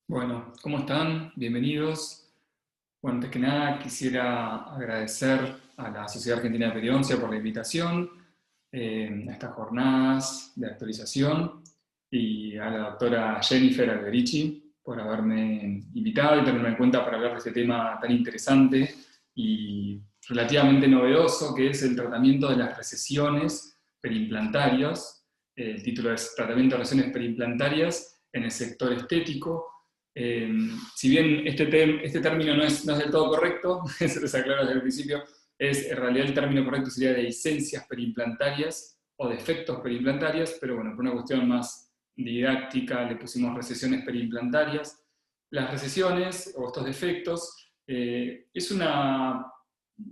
Bueno, ¿cómo están? Bienvenidos. Bueno, antes que nada quisiera agradecer a la Sociedad Argentina de Periodoncia por la invitación a estas jornadas de actualización y a la doctora Jennifer Alberici por haberme invitado y tenerme en cuenta para hablar de este tema tan interesante y relativamente novedoso, que es el tratamiento de las recesiones periimplantarias. El título es Tratamiento de recesiones periimplantarias en el sector estético. Si bien este término no es del todo correcto, se les aclaro desde el principio, en realidad el término correcto sería de licencias periimplantarias o defectos periimplantarias, pero bueno, por una cuestión más didáctica le pusimos recesiones periimplantarias. Las recesiones o estos defectos es una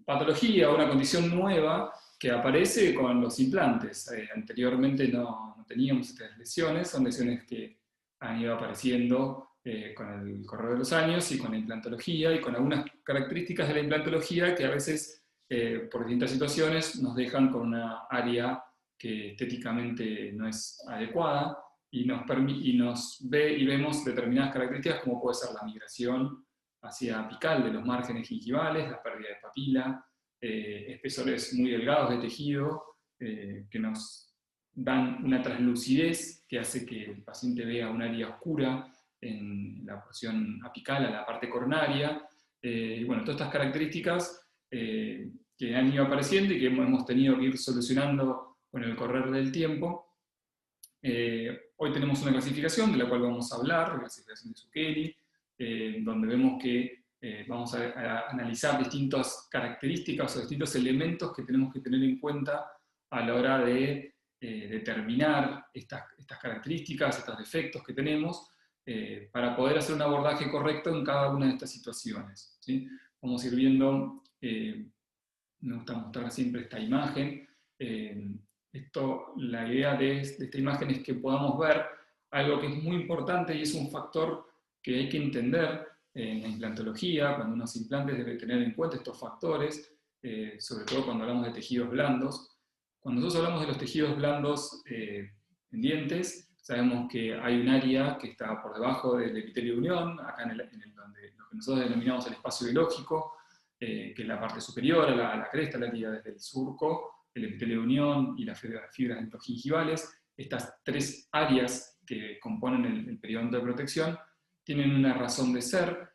patología o una condición nueva que aparece con los implantes. Anteriormente no teníamos estas lesiones, son lesiones que han ido apareciendo con el correr de los años y con la implantología y con algunas características de la implantología que a veces, por distintas situaciones, nos dejan con una área que estéticamente no es adecuada y vemos determinadas características como puede ser la migración hacia apical de los márgenes gingivales, la pérdida de papila, espesores muy delgados de tejido que nos dan una translucidez que hace que el paciente vea un área oscura en la porción apical, a la parte coronaria. Y bueno, todas estas características que han ido apareciendo y que hemos tenido que ir solucionando con el correr del tiempo. Hoy tenemos una clasificación de la cual vamos a hablar, la clasificación de Zucchelli, donde vemos que vamos a analizar distintas características o distintos elementos que tenemos que tener en cuenta a la hora de determinar estas características, estos defectos que tenemos, para poder hacer un abordaje correcto en cada una de estas situaciones, ¿sí? Vamos a ir viendo, me gusta mostrar siempre esta imagen. La idea de esta imagen es que podamos ver algo que es muy importante y es un factor que hay que entender en la implantología. Cuando uno hace implantes debe tener en cuenta estos factores, sobre todo cuando hablamos de tejidos blandos. Cuando nosotros hablamos de los tejidos blandos en dientes, sabemos que hay un área que está por debajo del epitelio de unión, acá donde lo que nosotros denominamos el espacio biológico, que es la parte superior a la cresta, la tira desde el surco, el epitelio de unión y las fibras dentogingivales. Estas tres áreas que componen el periodonto de protección tienen una razón de ser.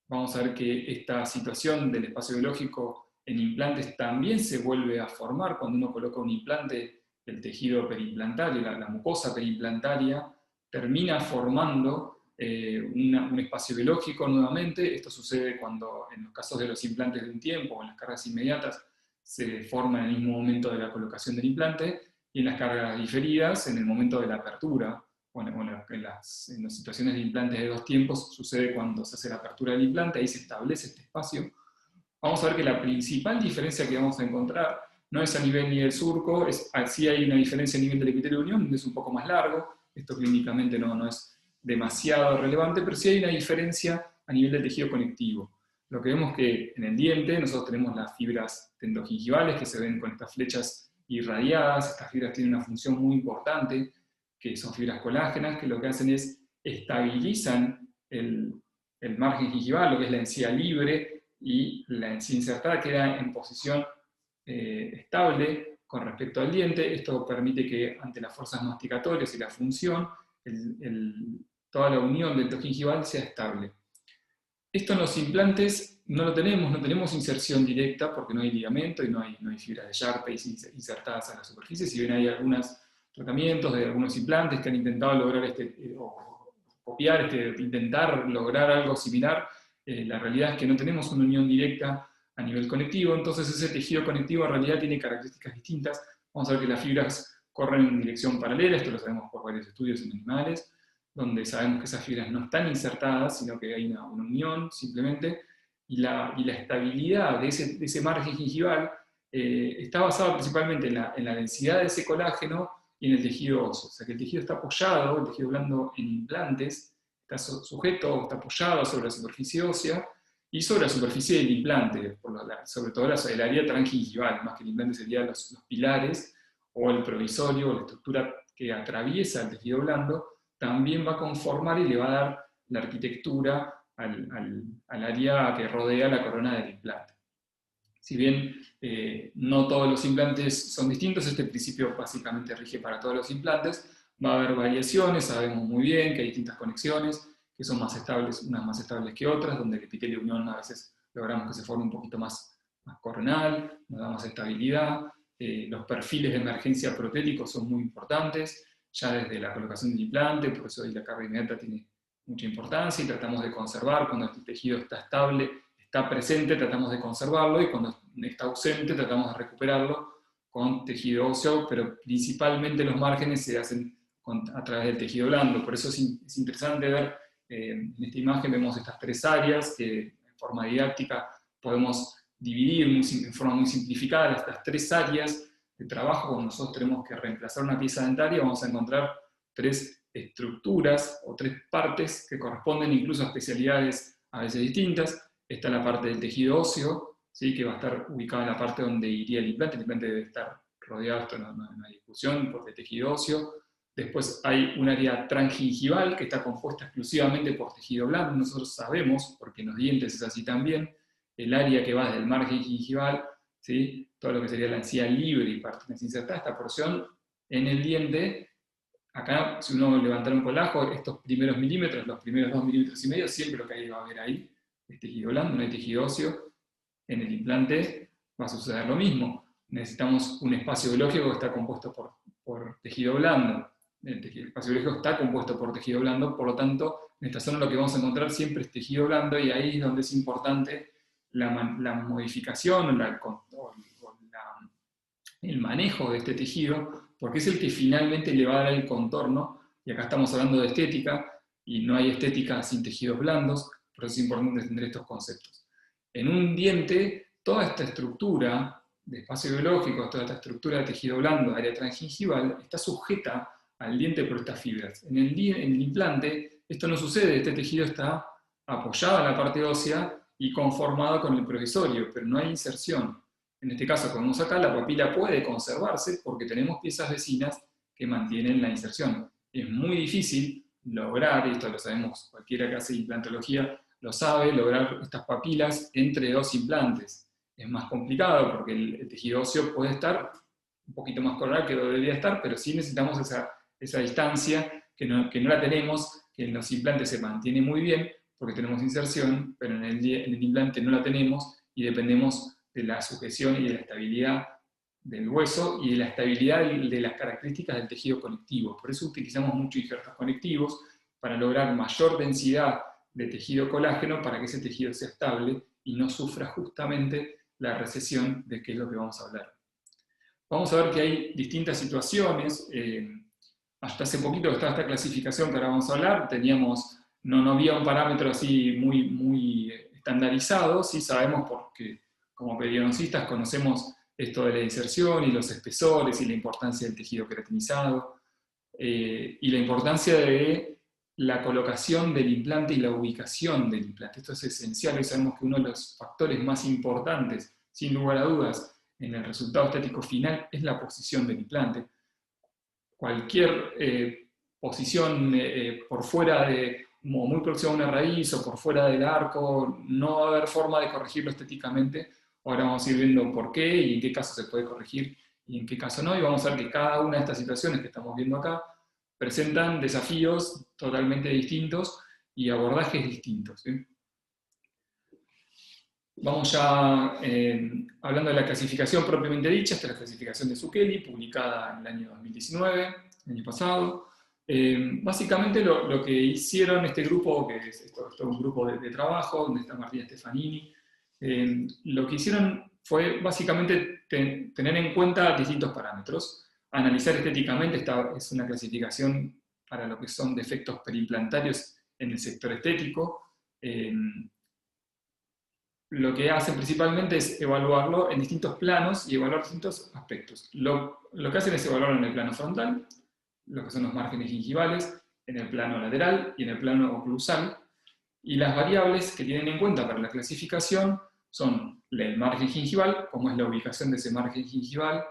Vamos a ver que esta situación del espacio biológico en implantes también se vuelve a formar cuando uno coloca un implante. El tejido periimplantario, la mucosa periimplantaria, termina formando un espacio biológico nuevamente. Esto sucede cuando, en los casos de los implantes de un tiempo o en las cargas inmediatas, se forma en el mismo momento de la colocación del implante, y en las cargas diferidas, en el momento de la apertura. Bueno, en las situaciones de implantes de dos tiempos sucede cuando se hace la apertura del implante, ahí se establece este espacio. Vamos a ver que la principal diferencia que vamos a encontrar no es a nivel ni del surco, sí hay una diferencia a nivel del epitelio de unión, donde es un poco más largo. Esto clínicamente no es demasiado relevante, pero sí hay una diferencia a nivel del tejido conectivo. Lo que vemos que en el diente nosotros tenemos las fibras dentogingivales que se ven con estas flechas irradiadas. Estas fibras tienen una función muy importante, que son fibras colágenas, que lo que hacen es estabilizan el margen gingival, lo que es la encía libre, y la encía insertada queda en posición estable con respecto al diente. Esto permite que ante las fuerzas masticatorias y la función, toda la unión dentogingival sea estable. Esto en los implantes no tenemos inserción directa porque no hay ligamento y no hay fibras de Sharpey insertadas en la superficie. Si bien hay algunos tratamientos de algunos implantes que han intentado lograr o copiar, intentar lograr algo similar, la realidad es que no tenemos una unión directa a nivel conectivo. Entonces ese tejido conectivo en realidad tiene características distintas. Vamos a ver que las fibras corren en dirección paralela, esto lo sabemos por varios estudios en animales, donde sabemos que esas fibras no están insertadas, sino que hay una unión simplemente, y la estabilidad de ese margen gingival está basada principalmente en la densidad de ese colágeno y en el tejido óseo. O sea que el tejido está apoyado, el tejido blando en implantes, está sujeto, está apoyado sobre la superficie ósea y sobre la superficie del implante, sobre todo el área transgingival, más que el implante serían los pilares o el provisorio, o la estructura que atraviesa el tejido blando, también va a conformar y le va a dar la arquitectura al área que rodea la corona del implante. Si bien no todos los implantes son distintos, este principio básicamente rige para todos los implantes. Va a haber variaciones, sabemos muy bien que hay distintas conexiones, que son más estables, unas más estables que otras, donde el epitelio unión a veces logramos que se forme un poquito más coronal, nos da más estabilidad. Los perfiles de emergencia protéticos son muy importantes, ya desde la colocación del implante, por eso ahí la carga inmediata tiene mucha importancia, y tratamos de conservar cuando el tejido está estable, está presente, tratamos de conservarlo, y cuando está ausente tratamos de recuperarlo con tejido óseo, pero principalmente los márgenes se hacen a través del tejido blando. Por eso es interesante ver, en esta imagen vemos estas tres áreas que en forma didáctica podemos dividir en forma muy simplificada. Estas tres áreas de trabajo, cuando nosotros tenemos que reemplazar una pieza dentaria, vamos a encontrar tres estructuras o tres partes que corresponden incluso a especialidades a veces distintas. Está la parte del tejido óseo, ¿sí?, que va a estar ubicada en la parte donde iría el implante debe estar rodeado, esto no hay discusión, por el tejido óseo. Después hay un área transgingival que está compuesta exclusivamente por tejido blando. Nosotros sabemos, porque en los dientes es así también, el área que va desde el margen gingival, ¿sí?, todo lo que sería la encía libre y partes insertadas, esta porción en el diente. Acá, si uno levantara un colajo, estos primeros milímetros, los primeros 2,5 milímetros, siempre lo que hay va a haber ahí es tejido blando, no hay tejido óseo. En el implante va a suceder lo mismo. Necesitamos un espacio biológico que está compuesto por tejido blando. El espacio biológico está compuesto por tejido blando, por lo tanto, en esta zona lo que vamos a encontrar siempre es tejido blando, y ahí es donde es importante la modificación o el manejo de este tejido, porque es el que finalmente le va a dar el contorno, y acá estamos hablando de estética, y no hay estética sin tejidos blandos, por eso es importante entender estos conceptos. En un diente, toda esta estructura de espacio biológico, toda esta estructura de tejido blando, área transgingival, está sujeta al diente por estas fibras. En el implante, esto no sucede, este tejido está apoyado en la parte ósea y conformado con el provisorio, pero no hay inserción. En este caso, como vemos acá, la papila puede conservarse porque tenemos piezas vecinas que mantienen la inserción. Es muy difícil lograr, y esto lo sabemos, cualquiera que hace implantología lo sabe, lograr estas papilas entre dos implantes. Es más complicado porque el tejido óseo puede estar un poquito más coronal que lo debería estar, pero sí necesitamos esa distancia que no la tenemos, que en los implantes se mantiene muy bien porque tenemos inserción, pero en el implante no la tenemos y dependemos de la sujeción y de la estabilidad del hueso y de la estabilidad de las características del tejido conectivo. Por eso utilizamos mucho injertos conectivos para lograr mayor densidad de tejido colágeno para que ese tejido sea estable y no sufra justamente la recesión, de que es lo que vamos a hablar. Vamos a ver que hay distintas situaciones. Hasta hace poquito estaba esta clasificación que ahora vamos a hablar, no había un parámetro así muy estandarizado. Sí sabemos, porque como periodoncistas conocemos esto de la inserción y los espesores y la importancia del tejido queratinizado, y la importancia de la colocación del implante y la ubicación del implante. Esto es esencial, y sabemos que uno de los factores más importantes, sin lugar a dudas, en el resultado estético final es la posición del implante. Cualquier posición por fuera como muy próxima a una raíz o por fuera del arco, no va a haber forma de corregirlo estéticamente. Ahora vamos a ir viendo por qué y en qué caso se puede corregir y en qué caso no, y vamos a ver que cada una de estas situaciones que estamos viendo acá presentan desafíos totalmente distintos y abordajes distintos, ¿sí? Vamos ya hablando de la clasificación propiamente dicha. Esta es la clasificación de Zucchelli, publicada en el año 2019, el año pasado. Básicamente lo que hicieron este grupo, que esto es un grupo de trabajo, donde está Martina Stefanini, lo que hicieron fue básicamente tener en cuenta distintos parámetros, analizar estéticamente. Esta es una clasificación para lo que son defectos perimplantarios en el sector estético. Lo que hacen principalmente es evaluarlo en distintos planos y evaluar distintos aspectos. Lo que hacen es evaluarlo en el plano frontal, lo que son los márgenes gingivales, en el plano lateral y en el plano oclusal, y las variables que tienen en cuenta para la clasificación son el margen gingival, cómo es la ubicación de ese margen gingival,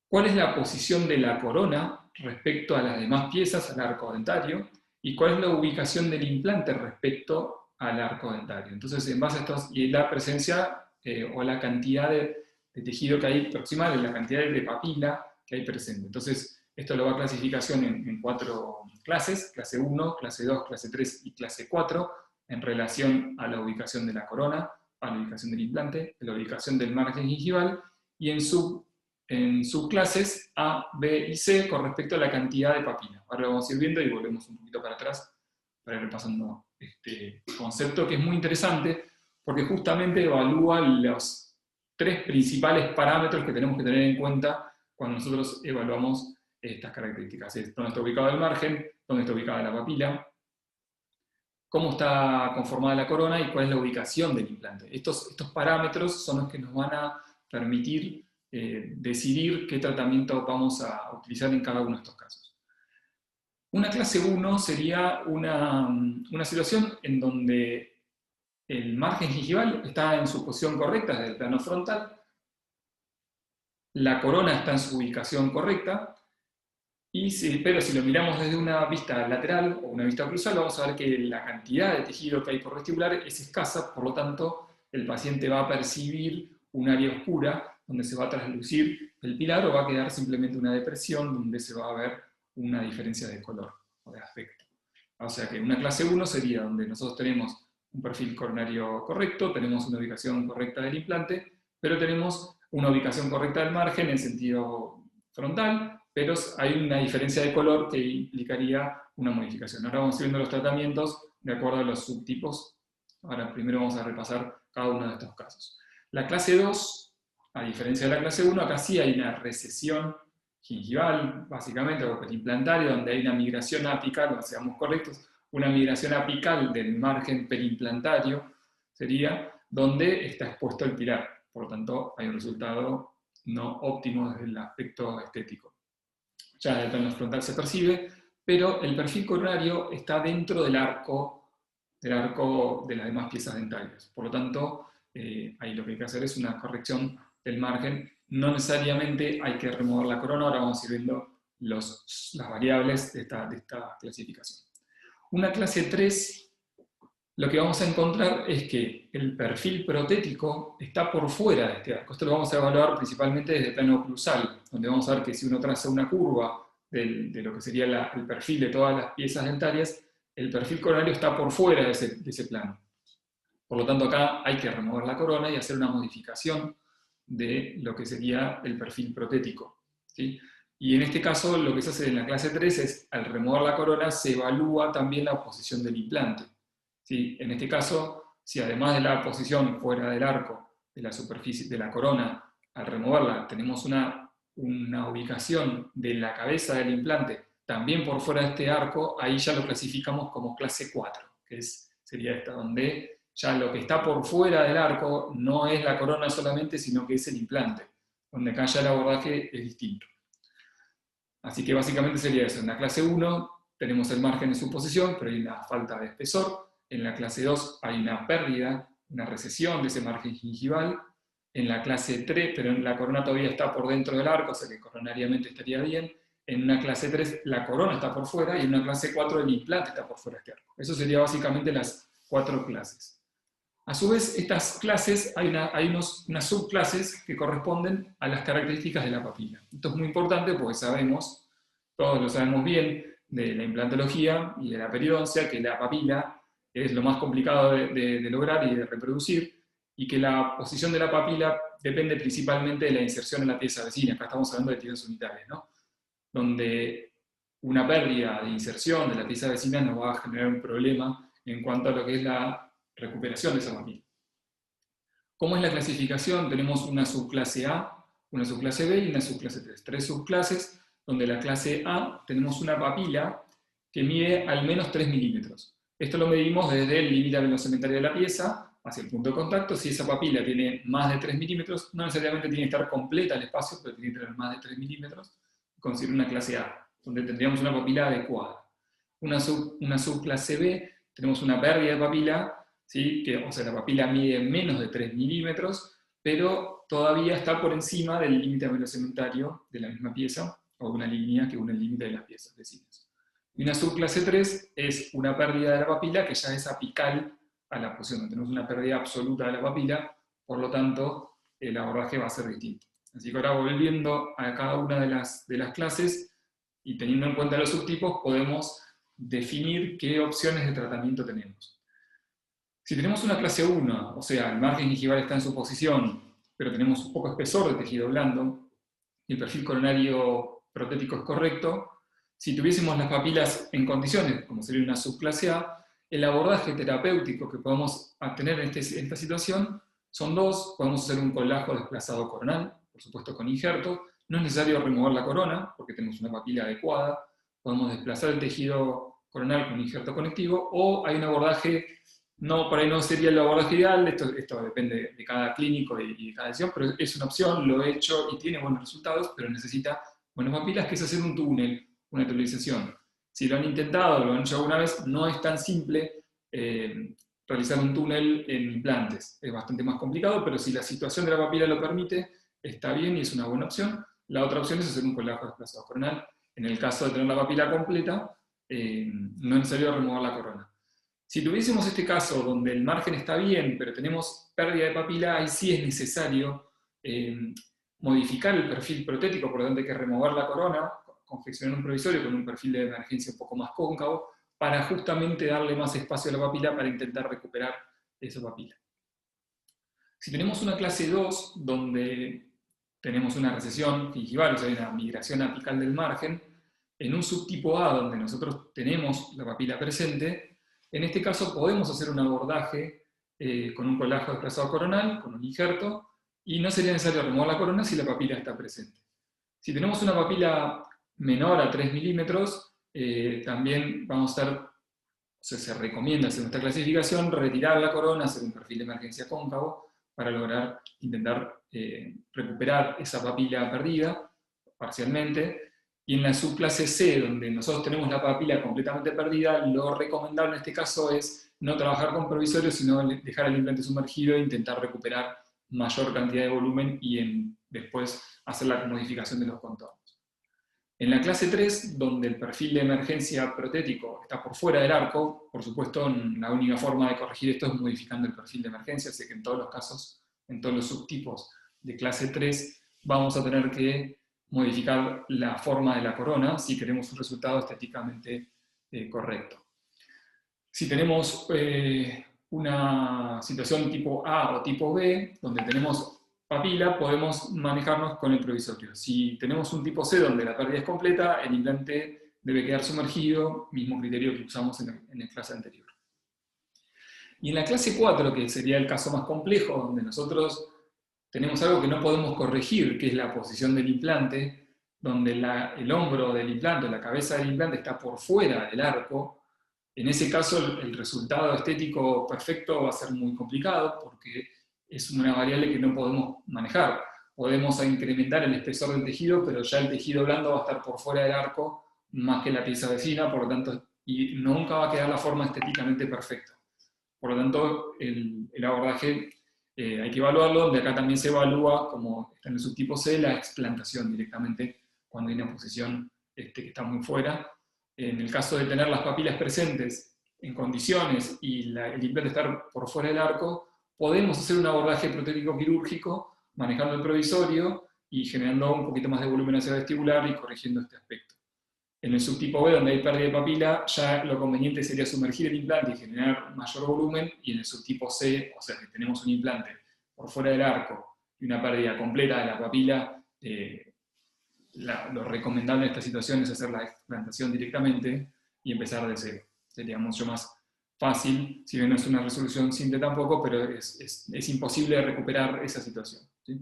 cuál es la posición de la corona respecto a las demás piezas, al arco dentario, y cuál es la ubicación del implante respecto al arco dentario. Entonces, en base a estos, y la presencia o la cantidad de tejido que hay proximal, la cantidad de papila que hay presente. Entonces, esto lo va a clasificación en 4 clases, clase 1, clase 2, clase 3 y clase 4, en relación a la ubicación de la corona, a la ubicación del implante, a la ubicación del margen gingival, y en subclases A, B y C con respecto a la cantidad de papila. Ahora lo vamos a ir viendo y volvemos un poquito para atrás para ir repasando este concepto que es muy interesante porque justamente evalúa los 3 principales parámetros que tenemos que tener en cuenta cuando nosotros evaluamos estas características. Es dónde está ubicado el margen, dónde está ubicada la papila, cómo está conformada la corona y cuál es la ubicación del implante. Estos parámetros son los que nos van a permitir decidir qué tratamiento vamos a utilizar en cada uno de estos casos. Una clase 1 sería una situación en donde el margen gingival está en su posición correcta desde el plano frontal, la corona está en su ubicación correcta, pero si lo miramos desde una vista lateral o una vista cruzal, vamos a ver que la cantidad de tejido que hay por vestibular es escasa, por lo tanto, el paciente va a percibir un área oscura donde se va a traslucir el pilar o va a quedar simplemente una depresión donde se va a ver una diferencia de color o de aspecto. O sea que una clase 1 sería donde nosotros tenemos un perfil coronario correcto, tenemos una ubicación correcta del implante, pero tenemos una ubicación correcta del margen en sentido frontal, pero hay una diferencia de color que implicaría una modificación. Ahora vamos viendo los tratamientos de acuerdo a los subtipos. Ahora primero vamos a repasar cada uno de estos casos. La clase 2, a diferencia de la clase 1, acá sí hay una recesión gingival, básicamente, o perimplantaria, donde hay una migración apical, seamos correctos, una migración apical del margen perimplantario sería donde está expuesto el pilar. Por lo tanto, hay un resultado no óptimo desde el aspecto estético. Ya desde el plano frontal se percibe, pero el perfil coronario está dentro del arco de las demás piezas dentarias. Por lo tanto, ahí lo que hay que hacer es una corrección del margen. No necesariamente hay que remover la corona, ahora vamos a ir viendo las variables de esta clasificación. Una clase 3, lo que vamos a encontrar es que el perfil protético está por fuera de este arco. Esto lo vamos a evaluar principalmente desde el plano oclusal, donde vamos a ver que si uno traza una curva de lo que sería el perfil de todas las piezas dentarias, el perfil coronario está por fuera de ese plano. Por lo tanto, acá hay que remover la corona y hacer una modificación de lo que sería el perfil protético, ¿sí? Y en este caso, lo que se hace en la clase 3 es, al remover la corona, se evalúa también la posición del implante, ¿sí? En este caso, si además de la posición fuera del arco, de la superficie, de la corona, al removerla, tenemos una ubicación de la cabeza del implante también por fuera de este arco, ahí ya lo clasificamos como clase 4, que sería esta, donde ya lo que está por fuera del arco no es la corona solamente, sino que es el implante, donde acá ya el abordaje es distinto. Así que básicamente sería eso. En la clase 1 tenemos el margen en su posición, pero hay una falta de espesor. En la clase 2 hay una pérdida, una recesión de ese margen gingival. En la clase 3, pero la corona todavía está por dentro del arco, o sea que coronariamente estaría bien. En una clase 3 la corona está por fuera y en una clase 4 el implante está por fuera de este arco. Eso sería básicamente las 4 clases. A su vez, estas clases, hay unas subclases que corresponden a las características de la papila. Esto es muy importante porque todos lo sabemos bien, de la implantología y de la periodoncia, que la papila es lo más complicado de lograr y de reproducir, y que la posición de la papila depende principalmente de la inserción en la pieza vecina. Acá estamos hablando de tejidos unitarios, ¿no? Donde una pérdida de inserción de la pieza vecina nos va a generar un problema en cuanto a lo que es la recuperación de esa papila. ¿Cómo es la clasificación? Tenemos una subclase A, una subclase B y una subclase 3. 3 subclases, donde la clase A tenemos una papila que mide al menos 3 milímetros. Esto lo medimos desde el límite velocementario de la pieza hacia el punto de contacto. Si esa papila tiene más de 3 milímetros, no necesariamente tiene que estar completa el espacio, pero tiene que tener más de 3 milímetros, considero una clase A, donde tendríamos una papila adecuada. Una subclase B, tenemos una pérdida de papila, ¿sí? O sea, la papila mide menos de 3 milímetros, pero todavía está por encima del límite velocementario de la misma pieza, o de una línea que une el límite de las piezas vecinas. Y una subclase 3 es una pérdida de la papila que ya es apical a la posición. Tenemos una pérdida absoluta de la papila, por lo tanto, el abordaje va a ser distinto. Así que ahora, volviendo a cada una de las clases y teniendo en cuenta los subtipos, podemos definir qué opciones de tratamiento tenemos. Si tenemos una clase 1, o sea, el margen gingival está en su posición, pero tenemos un poco espesor de tejido blando, y el perfil coronario protético es correcto, si tuviésemos las papilas en condiciones, como sería una subclase A, el abordaje terapéutico que podemos tener en esta situación son dos. Podemos hacer un colajo desplazado coronal, por supuesto con injerto. No es necesario remover la corona, porque tenemos una papila adecuada. Podemos desplazar el tejido coronal con injerto conectivo, o hay un abordaje, por ahí no sería el abordaje ideal, esto depende de cada clínico y de cada decisión, pero es una opción, lo he hecho y tiene buenos resultados, pero necesita buenas papilas, que es hacer un túnel, una tubulización. Si lo han intentado, lo han hecho alguna vez, no es tan simple realizar un túnel en implantes. Es bastante más complicado, pero si la situación de la papila lo permite, está bien y es una buena opción. La otra opción es hacer un colajo desplazado coronal. En el caso de tener la papila completa, no es necesario remover la corona. Si tuviésemos este caso donde el margen está bien, pero tenemos pérdida de papila, ahí sí es necesario modificar el perfil protético, por lo tanto hay que remover la corona, confeccionar un provisorio con un perfil de emergencia un poco más cóncavo, para justamente darle más espacio a la papila para intentar recuperar esa papila. Si tenemos una clase 2, donde tenemos una recesión gingival, o sea, una migración apical del margen, en un subtipo A, donde nosotros tenemos la papila presente, en este caso podemos hacer un abordaje con un colajo desplazado coronal, con un injerto, y no sería necesario remover la corona si la papila está presente. Si tenemos una papila menor a 3 milímetros, también vamos a estar, se recomienda hacer esta clasificación, retirar la corona, hacer un perfil de emergencia cóncavo, para lograr intentar recuperar esa papila perdida parcialmente. Y en la subclase C, donde nosotros tenemos la papila completamente perdida, lo recomendable en este caso es no trabajar con provisorios, sino dejar el implante sumergido e intentar recuperar mayor cantidad de volumen y después hacer la modificación de los contornos. En la clase 3, donde el perfil de emergencia protético está por fuera del arco, por supuesto, la única forma de corregir esto es modificando el perfil de emergencia, así que en todos los casos, en todos los subtipos de clase 3, vamos a tener que modificar la forma de la corona si queremos un resultado estéticamente correcto. Si tenemos una situación tipo A o tipo B, donde tenemos papila, podemos manejarnos con el provisorio. Si tenemos un tipo C donde la pérdida es completa, el implante debe quedar sumergido, mismo criterio que usamos en la clase anterior. Y en la clase 4, que sería el caso más complejo, donde nosotros tenemos algo que no podemos corregir, que es la posición del implante, donde el hombro del implante, la cabeza del implante está por fuera del arco. En ese caso el resultado estético perfecto va a ser muy complicado, porque es una variable que no podemos manejar. Podemos incrementar el espesor del tejido, pero ya el tejido blando va a estar por fuera del arco más que la pieza vecina, por lo tanto, y nunca va a quedar la forma estéticamente perfecta. Por lo tanto, el abordaje hay que evaluarlo, donde acá también se evalúa, como está en el subtipo C, la explantación directamente cuando hay una posición que está muy fuera. En el caso de tener las papilas presentes en condiciones y el implante estar por fuera del arco, podemos hacer un abordaje protético quirúrgico manejando el provisorio y generando un poquito más de volumen hacia vestibular y corrigiendo este aspecto. En el subtipo B, donde hay pérdida de papila, ya lo conveniente sería sumergir el implante y generar mayor volumen, y en el subtipo C, o sea, que tenemos un implante por fuera del arco y una pérdida completa de la papila, lo recomendable en esta situación es hacer la explantación directamente y empezar de cero. Sería mucho más fácil, si bien no es una resolución simple tampoco, pero es imposible recuperar esa situación, ¿sí?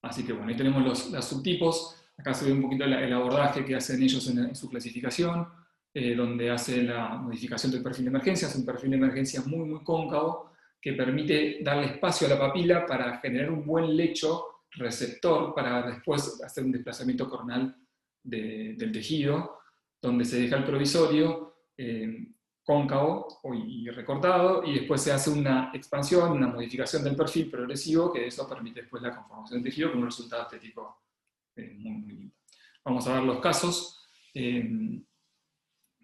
Así que bueno, ahí tenemos los subtipos. Acá se ve un poquito el abordaje que hacen ellos en su clasificación, donde hace la modificación del perfil de emergencia. Es un perfil de emergencia muy, muy cóncavo, que permite darle espacio a la papila para generar un buen lecho receptor para después hacer un desplazamiento coronal del tejido, donde se deja el provisorio cóncavo y recortado, y después se hace una expansión, una modificación del perfil progresivo, que eso permite después la conformación del tejido con un resultado estético muy, muy lindo. Vamos a ver los casos.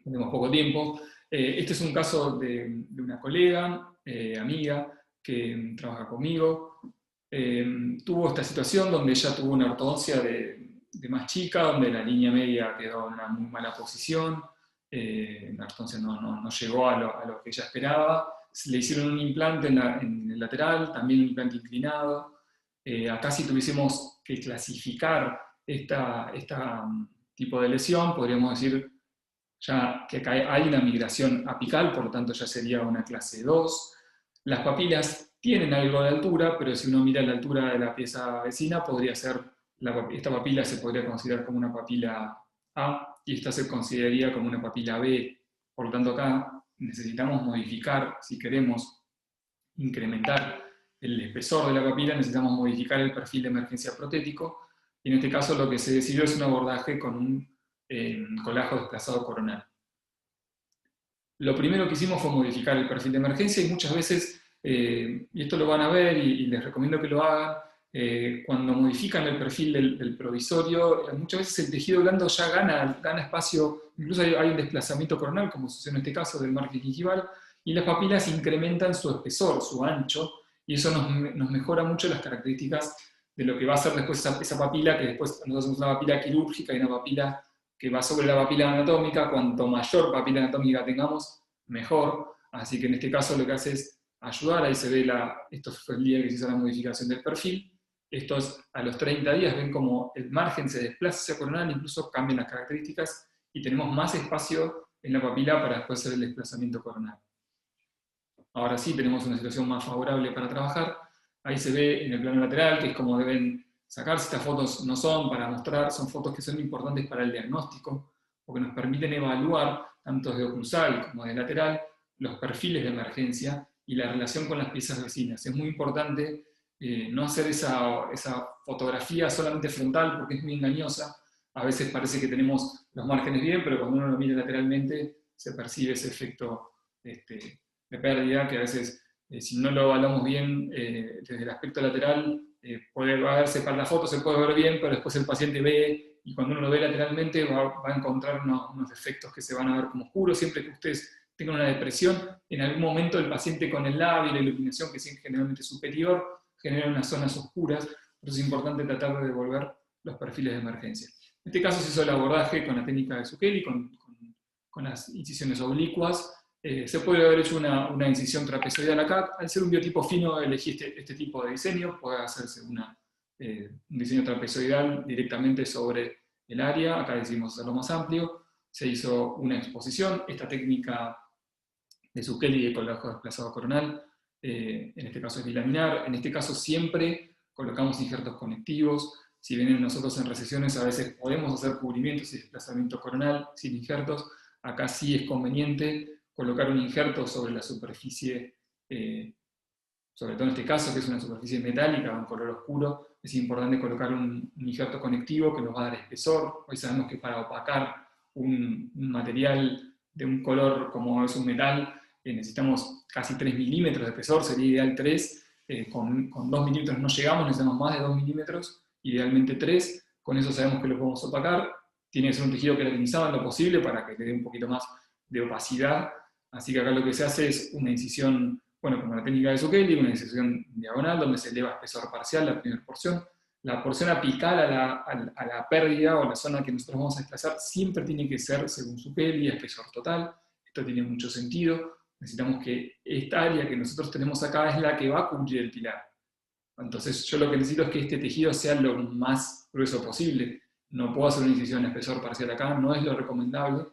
tenemos poco tiempo. Este es un caso de una colega, amiga, que trabaja conmigo. Tuvo esta situación donde ella tuvo una ortodoncia de más chica, donde la línea media quedó en una muy mala posición, la ortodoncia no llegó a lo que ella esperaba. Le hicieron un implante en el lateral, también un implante inclinado. Acá si tuviésemos que clasificar esta tipo de lesión, podríamos decir ya que acá hay una migración apical, por lo tanto ya sería una clase 2. Las papilas tienen algo de altura, pero si uno mira la altura de la pieza vecina, podría ser, esta papila se podría considerar como una papila A, y esta se consideraría como una papila B. Por lo tanto acá necesitamos modificar, si queremos incrementar el espesor de la papila, necesitamos modificar el perfil de emergencia protético, y en este caso lo que se decidió es un abordaje con un colágeno desplazado coronal. Lo primero que hicimos fue modificar el perfil de emergencia, y muchas veces, y esto lo van a ver y les recomiendo que lo hagan, cuando modifican el perfil del provisorio, muchas veces el tejido blando ya gana espacio, incluso hay un desplazamiento coronal, como sucede en este caso del margen gingival, y las papilas incrementan su espesor, su ancho, y eso nos mejora mucho las características de lo que va a ser después esa papila, que después nosotros hacemos una papila quirúrgica y una papila que va sobre la papila anatómica. Cuanto mayor papila anatómica tengamos, mejor. Así que en este caso lo que hace es ayudar, ahí se ve, esto fue el día que se hizo la modificación del perfil. Esto es, a los 30 días ven como el margen se desplaza hacia coronal, incluso cambian las características, y tenemos más espacio en la papila para después hacer el desplazamiento coronal. Ahora sí tenemos una situación más favorable para trabajar. Ahí se ve en el plano lateral, que es como deben sacarse. Estas fotos no son para mostrar, son fotos que son importantes para el diagnóstico, porque nos permiten evaluar, tanto de oclusal como de lateral, los perfiles de emergencia y la relación con las piezas vecinas. Es muy importante no hacer esa fotografía solamente frontal, porque es muy engañosa. A veces parece que tenemos los márgenes bien, pero cuando uno lo mira lateralmente se percibe ese efecto de pérdida, que a veces, si no lo evaluamos bien desde el aspecto lateral, puede verse para la foto, se puede ver bien, pero después el paciente ve, y cuando uno lo ve lateralmente va a encontrar unos efectos que se van a ver como oscuros. Siempre que ustedes tengan una depresión, en algún momento el paciente con el labio y la iluminación, que es generalmente superior, genera unas zonas oscuras. Por eso es importante tratar de devolver los perfiles de emergencia. En este caso se hizo el abordaje con la técnica de Zucchelli, con las incisiones oblicuas. Se puede haber hecho una incisión trapezoidal acá. Al ser un biotipo fino elegí este tipo de diseño. Puede hacerse un diseño trapezoidal directamente sobre el área. Acá decidimos hacerlo más amplio. Se hizo una exposición. Esta técnica de Zucchelli de colágeno desplazado coronal, en este caso es bilaminar. En este caso siempre colocamos injertos conectivos. Si vienen nosotros en recesiones, a veces podemos hacer cubrimientos y desplazamiento coronal sin injertos. Acá sí es conveniente colocar un injerto sobre la superficie, sobre todo en este caso, que es una superficie metálica, un color oscuro. Es importante colocar un injerto conectivo que nos va a dar espesor. Hoy sabemos que para opacar un material de un color como es un metal, necesitamos casi 3 milímetros de espesor, sería ideal 3. Con 2 milímetros no llegamos, necesitamos más de 2 milímetros, idealmente 3. Con eso sabemos que lo podemos opacar. Tiene que ser un tejido queratinizado en lo posible para que le dé un poquito más de opacidad. Así que acá lo que se hace es una incisión, bueno, como la técnica de Zucchelli, una incisión diagonal donde se eleva espesor parcial, la primera porción. La porción apical a la pérdida o la zona que nosotros vamos a desplazar siempre tiene que ser, según Zucchelli, espesor total. Esto tiene mucho sentido. Necesitamos que esta área que nosotros tenemos acá es la que va a cubrir el pilar. Entonces yo lo que necesito es que este tejido sea lo más grueso posible. No puedo hacer una incisión espesor parcial acá, no es lo recomendable.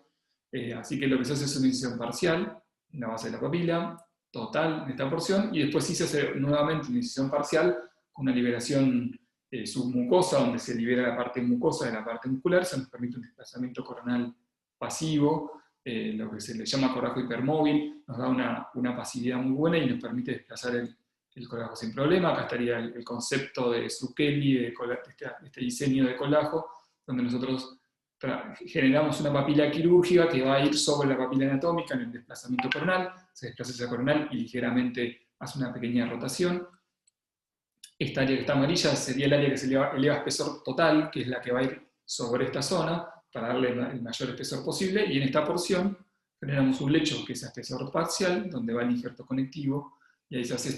Así que lo que se hace es una incisión parcial en la base de la papila, total en esta porción, y después sí se hace nuevamente una incisión parcial con una liberación submucosa, donde se libera la parte mucosa de la parte muscular. Se nos permite un desplazamiento coronal pasivo, lo que se le llama colágeno hipermóvil. Nos da una pasividad muy buena y nos permite desplazar el colágeno sin problema. Acá estaría el concepto de Zucchelli, de este diseño de colágeno, donde nosotros generamos una papila quirúrgica que va a ir sobre la papila anatómica en el desplazamiento coronal. Se desplaza esa coronal y ligeramente hace una pequeña rotación. Esta área que está amarilla sería el área que se eleva espesor total, que es la que va a ir sobre esta zona. para darle el mayor espesor posible, y en esta porción generamos un lecho que es a espesor parcial, donde va el injerto conectivo, y ahí se hace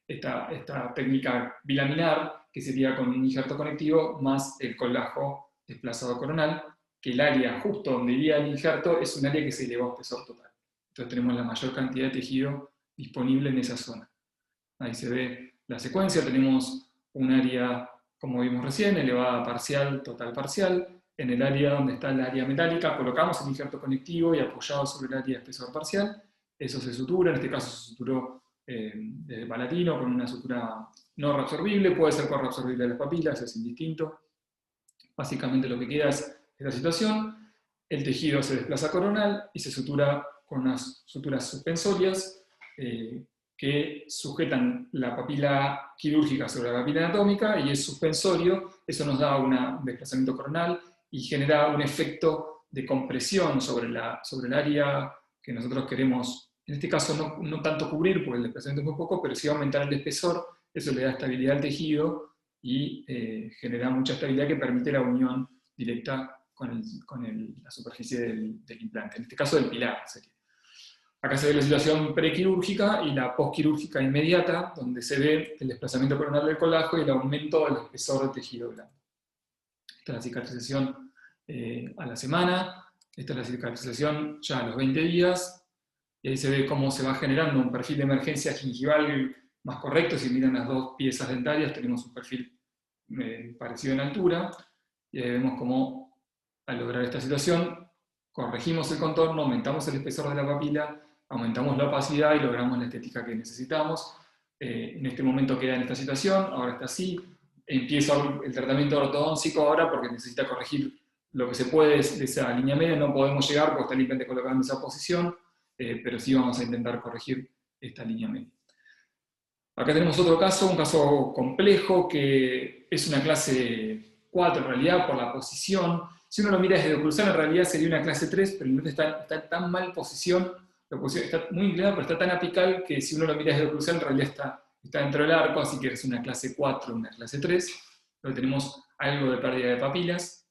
esta técnica bilaminar, que sería con un injerto conectivo más el colgajo desplazado coronal, que el área justo donde iría el injerto es un área que se elevó a espesor total. Entonces tenemos la mayor cantidad de tejido disponible en esa zona. Ahí se ve la secuencia, tenemos un área, como vimos recién, elevada parcial, total parcial. En el área donde está el área metálica colocamos el injerto conectivo y apoyado sobre el área de espesor parcial. Eso se sutura, en este caso se suturó de palatino con una sutura no reabsorbible, puede ser con reabsorbible de las papilas, es indistinto. Básicamente lo que queda es esta situación, el tejido se desplaza coronal y se sutura con unas suturas suspensorias que sujetan la papila quirúrgica sobre la papila anatómica y es suspensorio, eso nos da un desplazamiento coronal y genera un efecto de compresión sobre el área que nosotros queremos, en este caso no tanto cubrir, porque el desplazamiento es muy poco, pero sí aumentar el espesor, eso le da estabilidad al tejido y genera mucha estabilidad que permite la unión directa con la superficie del implante, en este caso del pilar sería. Acá se ve la situación prequirúrgica y la posquirúrgica inmediata, donde se ve el desplazamiento coronal del colágeno y el aumento del espesor del tejido blando. Esta es la cicatrización a la semana, esta es la cicatrización ya a los 20 días, y ahí se ve cómo se va generando un perfil de emergencia gingival más correcto. Si miran las dos piezas dentarias, tenemos un perfil parecido en altura, y ahí vemos cómo al lograr esta situación, corregimos el contorno, aumentamos el espesor de la papila, aumentamos la opacidad y logramos la estética que necesitamos. En este momento queda en esta situación, ahora está así. Empieza el tratamiento ortodóntico ahora porque necesita corregir lo que se puede de esa línea media. No podemos llegar porque está el implante colocado en esa posición, pero sí vamos a intentar corregir esta línea media. Acá tenemos otro caso, un caso complejo que es una clase 4 en realidad por la posición. Si uno lo mira desde dorsal en realidad sería una clase 3, pero el implante está en tan mal posición, la posición está muy inclinada, pero está tan apical que si uno lo mira desde dorsal en realidad está dentro del arco, así que es una clase 4, una clase 3. Luego tenemos algo de pérdida de papilas,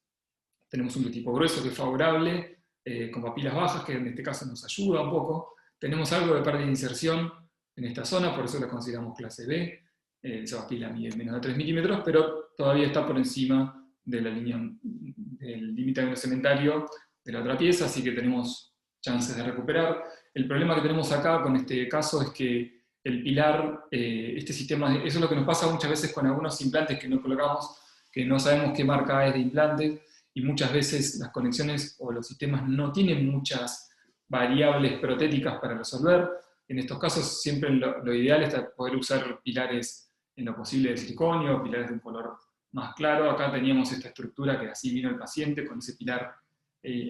tenemos un biotipo grueso que es favorable, con papilas bajas, que en este caso nos ayuda un poco. Tenemos algo de pérdida de inserción en esta zona, por eso la consideramos clase B. Esa papila mide menos de 3 milímetros, pero todavía está por encima de la línea del límite cementario de la otra pieza, así que tenemos chances de recuperar. El problema que tenemos acá con este caso es que el pilar, este sistema, eso es lo que nos pasa muchas veces con algunos implantes que no colocamos, que no sabemos qué marca es de implante, y muchas veces las conexiones o los sistemas no tienen muchas variables protéticas para resolver. En estos casos siempre lo ideal es poder usar pilares en lo posible de siliconio, pilares de un color más claro. Acá teníamos esta estructura que así vino el paciente, con ese pilar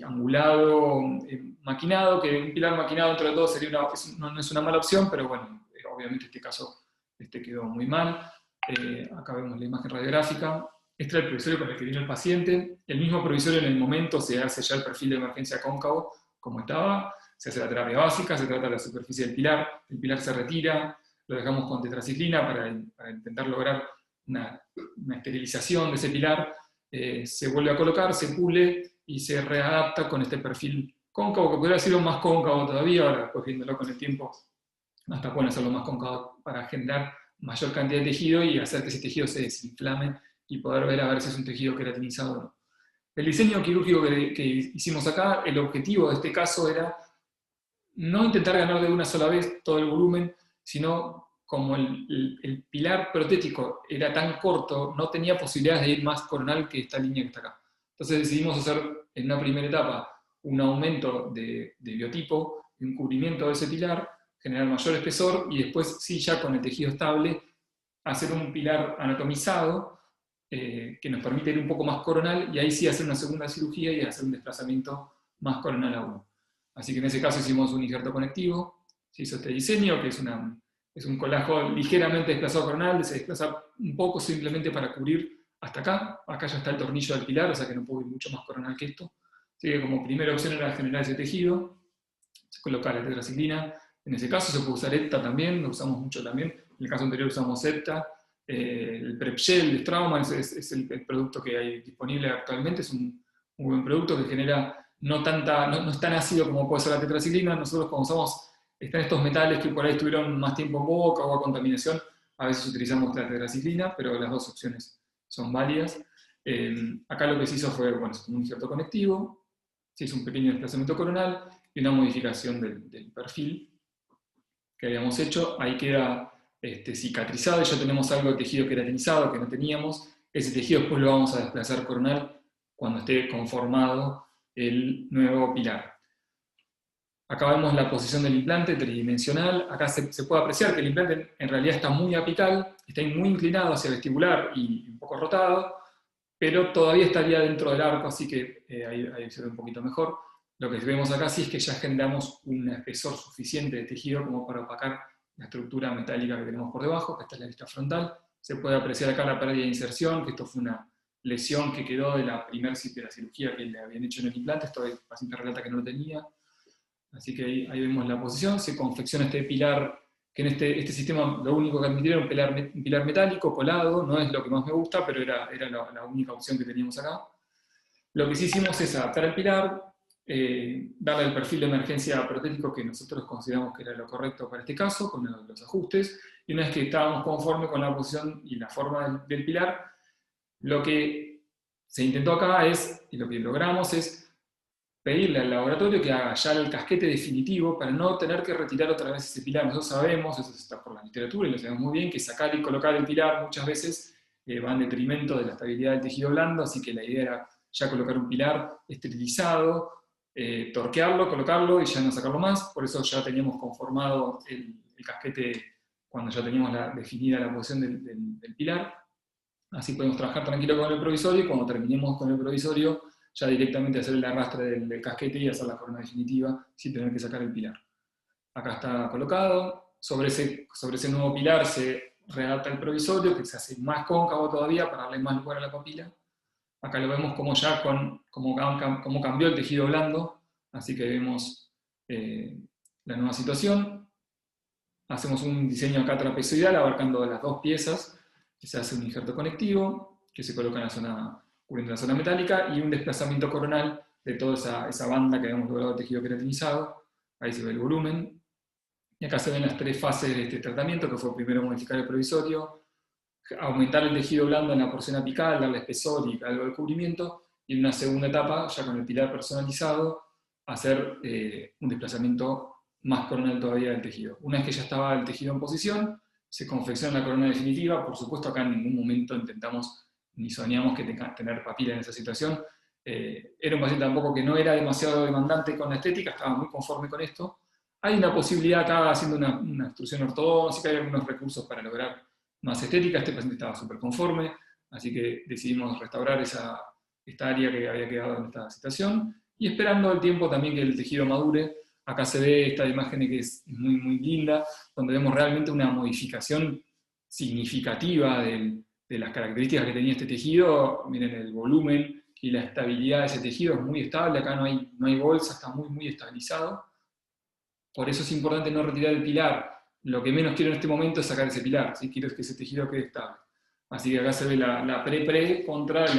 angulado, maquinado, que un pilar maquinado entre los dos no es una mala opción, pero bueno, obviamente este caso quedó muy mal. Acá vemos la imagen radiográfica. Este era el provisorio con el que vino el paciente. El mismo provisorio en el momento se hace ya el perfil de emergencia cóncavo, como estaba. Se hace la terapia básica, se trata de la superficie del pilar, el pilar se retira, lo dejamos con tetraciclina para intentar lograr una esterilización de ese pilar, se vuelve a colocar, se pule y se readapta con este perfil cóncavo, que podría ser más cóncavo todavía, ahora después viéndolo con el tiempo, hasta pueden hacerlo más cóncavo para generar mayor cantidad de tejido y hacer que ese tejido se desinflame y poder ver a ver si es un tejido queratinizado o no. El diseño quirúrgico que hicimos acá, el objetivo de este caso era no intentar ganar de una sola vez todo el volumen, sino como el pilar protético era tan corto, no tenía posibilidades de ir más coronal que esta línea que está acá. Entonces decidimos hacer en una primera etapa un aumento de biotipo, un cubrimiento de ese pilar, generar mayor espesor y después sí ya con el tejido estable hacer un pilar anatomizado que nos permite ir un poco más coronal y ahí sí hacer una segunda cirugía y hacer un desplazamiento más coronal aún. Así que en ese caso hicimos un injerto conectivo, se hizo este diseño, que es un colágeno ligeramente desplazado coronal, se desplaza un poco simplemente para cubrir hasta acá ya está el tornillo del pilar, o sea que no puedo ir mucho más coronal que esto. Así que como primera opción era generar ese tejido, colocar la tetraciclina, en ese caso se puede usar EPTA también, lo usamos mucho también, en el caso anterior usamos EPTA, el PrepGel de Straumann es el producto que hay disponible actualmente, es un muy buen producto que genera no es tan ácido como puede ser la tetraciclina. Nosotros cuando usamos, están estos metales que por ahí estuvieron más tiempo en boca o a contaminación, a veces utilizamos la tetraciclina, pero las dos opciones son válidas. Acá lo que se hizo fue, bueno, un injerto conectivo, se hizo un pequeño desplazamiento coronal y una modificación del perfil que habíamos hecho. Ahí queda cicatrizado y ya tenemos algo de tejido queratinizado que no teníamos. Ese tejido después lo vamos a desplazar coronal cuando esté conformado el nuevo pilar. Acá vemos la posición del implante tridimensional. Acá se puede apreciar que el implante en realidad está muy apical, está muy inclinado hacia el vestibular y un poco rotado, pero todavía estaría dentro del arco, así que ahí se ve un poquito mejor. Lo que vemos acá sí es que ya generamos un espesor suficiente de tejido como para opacar la estructura metálica que tenemos por debajo, que esta es la vista frontal. Se puede apreciar acá la pérdida de inserción, que esto fue una lesión que quedó de la primera cirugía que le habían hecho en el implante. Esto el paciente relata que no lo tenía. Así que ahí vemos la posición. Se confecciona este pilar, que en este sistema lo único que admitieron era un pilar metálico, colado. No es lo que más me gusta, pero era la única opción que teníamos acá. Lo que sí hicimos es adaptar el pilar, darle el perfil de emergencia protético que nosotros consideramos que era lo correcto para este caso, con los ajustes, y una vez que estábamos conformes con la posición y la forma del pilar, lo que se intentó acá y lo que logramos es pedirle al laboratorio que haga ya el casquete definitivo para no tener que retirar otra vez ese pilar. Nosotros sabemos, eso está por la literatura y lo sabemos muy bien, que sacar y colocar el pilar muchas veces va en detrimento de la estabilidad del tejido blando, así que la idea era ya colocar un pilar esterilizado, torquearlo, colocarlo y ya no sacarlo más. Por eso ya teníamos conformado el casquete cuando ya teníamos definida la posición del pilar. Así podemos trabajar tranquilo con el provisorio y cuando terminemos con el provisorio ya directamente hacer el arrastre del casquete y hacer la corona definitiva sin tener que sacar el pilar. Acá está colocado. Sobre ese nuevo pilar se readapta el provisorio, que se hace más cóncavo todavía para darle más lugar a la papila. Acá lo vemos como ya como cambió el tejido blando, así que vemos la nueva situación. Hacemos un diseño acá trapezoidal abarcando las dos piezas, que se hace un injerto conectivo, que se coloca en la zona, cubriendo la zona metálica, y un desplazamiento coronal de toda esa banda que habíamos logrado de tejido queratinizado. Ahí se ve el volumen. Y acá se ven las tres fases de este tratamiento, que fue primero modificar el provisorio, aumentar el tejido blando en la porción apical, darle espesor y algo de cubrimiento, y en una segunda etapa, ya con el pilar personalizado, hacer un desplazamiento más coronal todavía del tejido. Una vez que ya estaba el tejido en posición, se confecciona la corona definitiva. Por supuesto, acá en ningún momento intentamos ni soñamos que tener papila en esa situación. Era un paciente tampoco que no era demasiado demandante con la estética, estaba muy conforme con esto. Hay una posibilidad acá, haciendo una extrusión ortodóntica, hay algunos recursos para lograr más estética. Este paciente estaba súper conforme, así que decidimos restaurar esta área que había quedado en esta situación, y esperando el tiempo también que el tejido madure. Acá se ve esta imagen que es muy, muy linda, donde vemos realmente una modificación significativa de las características que tenía este tejido. Miren el volumen y la estabilidad de ese tejido, es muy estable, acá no hay bolsa, está muy, muy estabilizado. Por eso es importante no retirar el pilar. Lo que menos quiero en este momento es sacar ese pilar, ¿sí? Quiero que ese tejido quede estable. Así que acá se ve la pre-pre contra el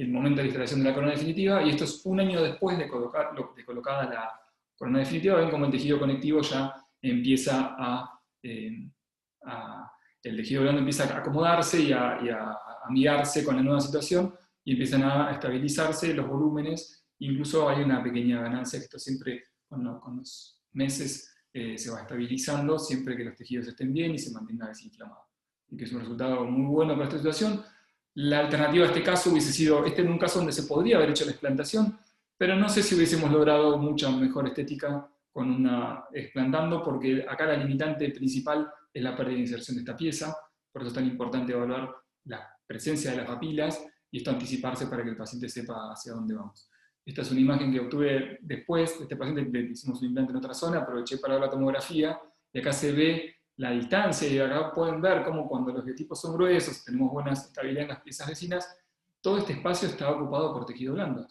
momento de la instalación de la corona definitiva, y esto es un año después de colocada la corona definitiva. Ven como el tejido conectivo ya empieza el tejido blando empieza a acomodarse y a amigarse con la nueva situación, y empiezan a estabilizarse los volúmenes. Incluso hay una pequeña ganancia, que esto siempre con los meses se va estabilizando, siempre que los tejidos estén bien y se mantenga desinflamado. Y que es un resultado muy bueno para esta situación. La alternativa a este caso hubiese sido, en un caso donde se podría haber hecho la explantación, pero no sé si hubiésemos logrado mucha mejor estética con una explantando, porque acá la limitante principal es la pérdida de inserción de esta pieza. Por eso es tan importante evaluar la presencia de las papilas, y esto anticiparse para que el paciente sepa hacia dónde vamos. Esta es una imagen que obtuve después de este paciente. Le hicimos un implante en otra zona, aproveché para ver la tomografía, y acá se ve la distancia, y acá pueden ver cómo cuando los biotipos son gruesos, tenemos buena estabilidad en las piezas vecinas, todo este espacio está ocupado por tejido blando.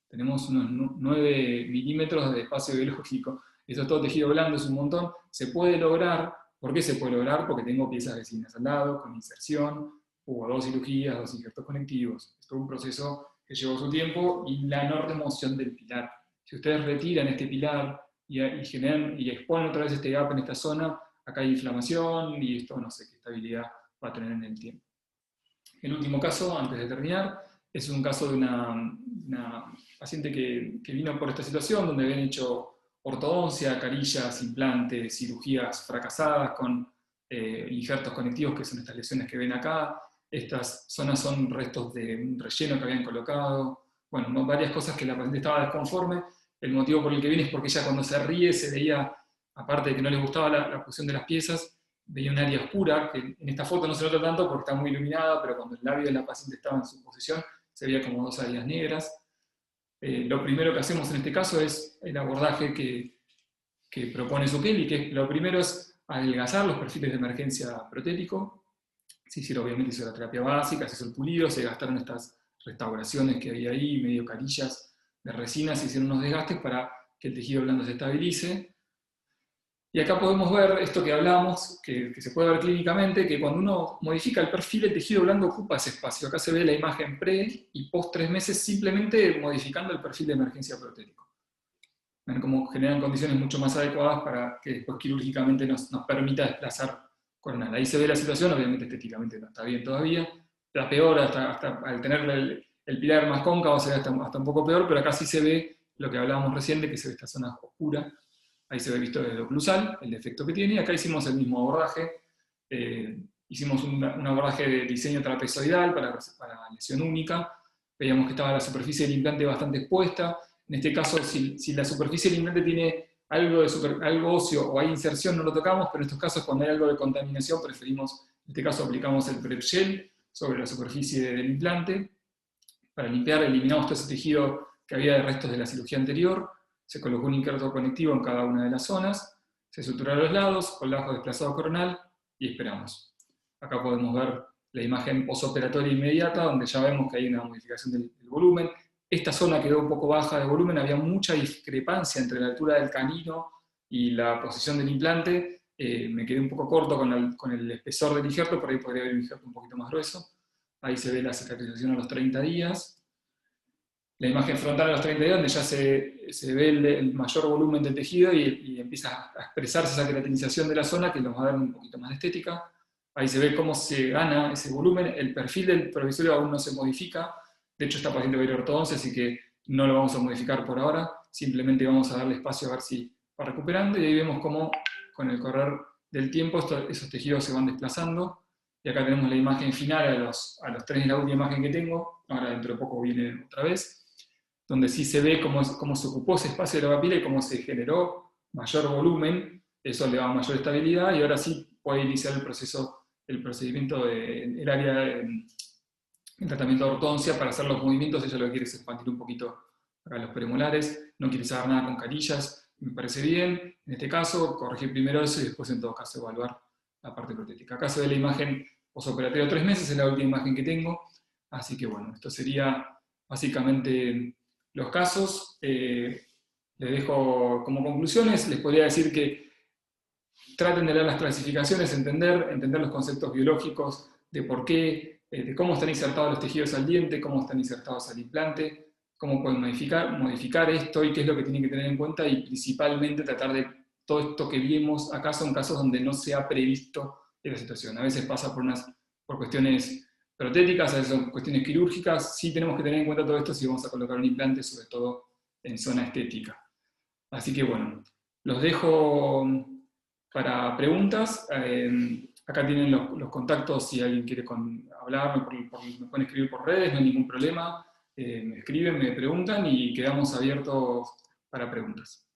Tenemos unos 9 milímetros de espacio biológico. Eso es todo tejido blando, es un montón. Se puede lograr. ¿Por qué se puede lograr? Porque tengo piezas vecinas al lado, con inserción, hubo 2 cirugías, 2 injertos conectivos. Es todo un proceso que llevó su tiempo, y la no remoción del pilar. Si ustedes retiran este pilar y exponen otra vez este gap en esta zona, acá hay inflamación y esto no sé qué estabilidad va a tener en el tiempo. El último caso, antes de terminar, es un caso de una paciente que vino por esta situación, donde habían hecho ortodoncia, carillas, implantes, cirugías fracasadas con injertos conectivos, que son estas lesiones que ven acá. Estas zonas son restos de un relleno que habían colocado. Bueno, varias cosas que la paciente estaba desconforme. El motivo por el que viene es porque ella, cuando se ríe, se veía, aparte de que no le gustaba la posición de las piezas, veía un área oscura, que en esta foto no se nota tanto porque está muy iluminada, pero cuando el labio de la paciente estaba en su posición, se veía como 2 áreas negras. Lo primero que hacemos en este caso es el abordaje que propone Zucchelli, que lo primero es adelgazar los perfiles de emergencia protético. Se hicieron, obviamente, hizo la terapia básica, se hizo el pulido, se gastaron estas restauraciones que había ahí, medio carillas de resina, se hicieron unos desgastes para que el tejido blando se estabilice. Y acá podemos ver esto que hablamos, que se puede ver clínicamente, que cuando uno modifica el perfil, el tejido blando ocupa ese espacio. Acá se ve la imagen pre y post 3 meses, simplemente modificando el perfil de emergencia protético. Ven cómo generan condiciones mucho más adecuadas para que después quirúrgicamente nos permita desplazar coronal. Ahí se ve la situación, obviamente estéticamente no está bien todavía, está peor, hasta al tener el pilar más cóncavo se ve hasta un poco peor, pero acá sí se ve lo que hablábamos recién, de que se ve esta zona oscura. Ahí se ve visto desde oclusal, el defecto que tiene, y acá hicimos el mismo abordaje. Hicimos un abordaje de diseño trapezoidal para lesión única. Veíamos que estaba la superficie del implante bastante expuesta. En este caso, si la superficie del implante tiene algo óseo o hay inserción, no lo tocamos, pero en estos casos, cuando hay algo de contaminación, preferimos, en este caso aplicamos el prep gel sobre la superficie del implante. Para limpiar, eliminamos todo ese tejido que había de restos de la cirugía anterior. Se colocó un injerto conectivo en cada una de las zonas, se suturaron los lados, colgajo desplazado coronal, y esperamos. Acá podemos ver la imagen posoperatoria inmediata, donde ya vemos que hay una modificación del volumen. Esta zona quedó un poco baja de volumen, había mucha discrepancia entre la altura del canino y la posición del implante. Me quedé un poco corto con el espesor del injerto, por ahí podría haber un injerto un poquito más grueso. Ahí se ve la cicatrización a los 30 días. La imagen frontal a los 30 días, donde ya se ve el mayor volumen del tejido y empieza a expresarse esa queratinización de la zona, que nos va a dar un poquito más de estética. Ahí se ve cómo se gana ese volumen. El perfil del provisorio aún no se modifica. De hecho, esta paciente va a ir a ortodoncia, así que no lo vamos a modificar por ahora. Simplemente vamos a darle espacio a ver si va recuperando. Y ahí vemos cómo, con el correr del tiempo, esos tejidos se van desplazando. Y acá tenemos la imagen final a los 3 de la última imagen que tengo. Ahora dentro de poco viene otra vez, donde sí se ve cómo se ocupó ese espacio de la papila y cómo se generó mayor volumen. Eso le da mayor estabilidad, y ahora sí puede iniciar el procedimiento del área el tratamiento de ortodoncia para hacer los movimientos. Ella lo que quiere es expandir un poquito para los premolares, no quiere saber nada con carillas, me parece bien. En este caso, corregir primero eso y después, en todo caso, evaluar la parte protética. Acá se ve la imagen posoperatoria de 3 meses, es la última imagen que tengo. Así que bueno, esto sería básicamente los casos. Les dejo como conclusiones. Les podría decir que traten de leer las clasificaciones, entender los conceptos biológicos de por qué, de cómo están insertados los tejidos al diente, cómo están insertados al implante, cómo pueden modificar esto y qué es lo que tienen que tener en cuenta, y principalmente tratar de todo esto que vimos acá son casos donde no se ha previsto esta situación. A veces pasa por cuestiones protéticas, a veces son cuestiones quirúrgicas. Sí tenemos que tener en cuenta todo esto si vamos a colocar un implante, sobre todo en zona estética. Así que bueno, los dejo para preguntas. Acá tienen los contactos si alguien quiere hablar, me pueden escribir por redes, no hay ningún problema. Me escriben, me preguntan y quedamos abiertos para preguntas.